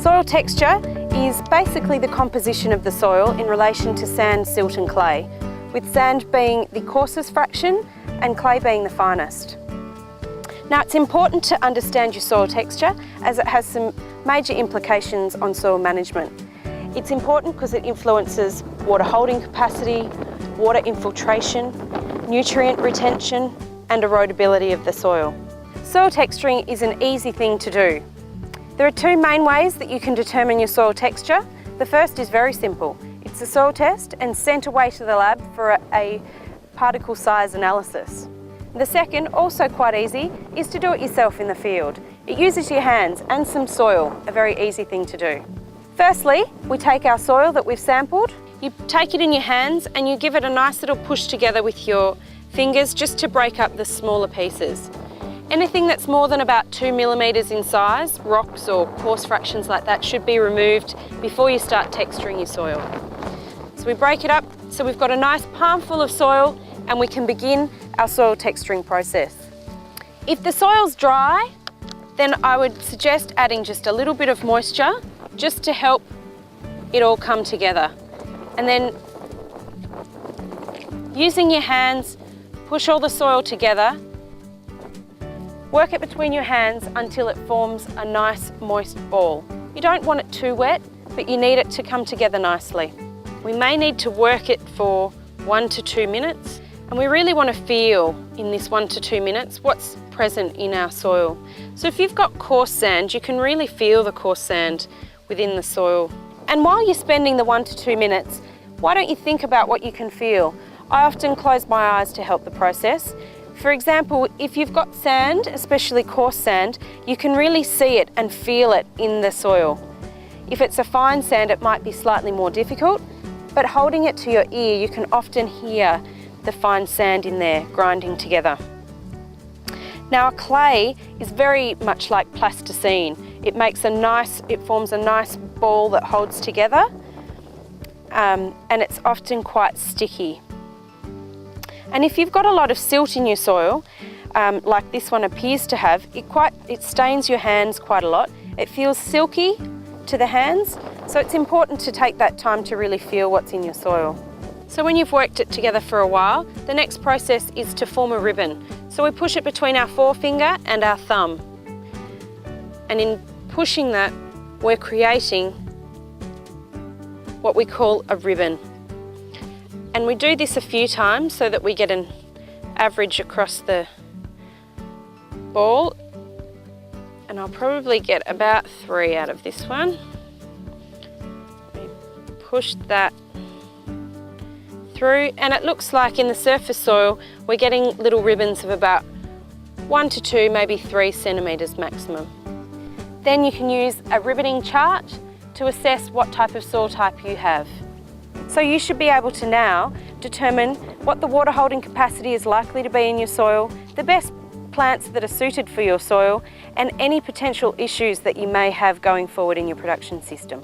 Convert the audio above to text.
Soil texture is basically the composition of the soil in relation to sand, silt and clay, with sand being the coarsest fraction and clay being the finest. Now, it's important to understand your soil texture as it has some major implications on soil management. It's important because it influences water holding capacity, water infiltration, nutrient retention and erodibility of the soil. Soil texturing is an easy thing to do. There are two main ways that you can determine your soil texture. The first is very simple. It's a soil test and sent away to the lab for a particle size analysis. The second, also quite easy, is to do it yourself in the field. It uses your hands and some soil, a very easy thing to do. Firstly, we take our soil that we've sampled, you take it in your hands and you give it a nice little push together with your fingers just to break up the smaller pieces. Anything that's more than about 2 millimeters in size, rocks or coarse fractions like that, should be removed before you start texturing your soil. So we break it up so we've got a nice palmful of soil and we can begin our soil texturing process. If the soil's dry, then I would suggest adding just a little bit of moisture just to help it all come together. And then using your hands, push all the soil together. Work it between your hands until it forms a nice moist ball. You don't want it too wet, but you need it to come together nicely. We may need to work it for 1 to 2 minutes, and we really want to feel in this 1 to 2 minutes what's present in our soil. So if you've got coarse sand, you can really feel the coarse sand within the soil. And while you're spending the 1 to 2 minutes, why don't you think about what you can feel? I often close my eyes to help the process. For example, if you've got sand, especially coarse sand, you can really see it and feel it in the soil. If it's a fine sand, it might be slightly more difficult, but holding it to your ear, you can often hear the fine sand in there grinding together. Now, a clay is very much like plasticine. It forms a nice ball that holds together, and it's often quite sticky. And if you've got a lot of silt in your soil, like this one appears to have, it stains your hands quite a lot. It feels silky to the hands, so it's important to take that time to really feel what's in your soil. So when you've worked it together for a while, the next process is to form a ribbon. So we push it between our forefinger and our thumb. And in pushing that, we're creating what we call a ribbon. And we do this a few times so that we get an average across the ball. And I'll probably get about 3 out of this one. We push that through, and it looks like in the surface soil we're getting little ribbons of about 1 to 2, maybe 3 centimetres maximum. Then you can use a ribboning chart to assess what type of soil type you have. So you should be able to now determine what the water holding capacity is likely to be in your soil, the best plants that are suited for your soil, and any potential issues that you may have going forward in your production system.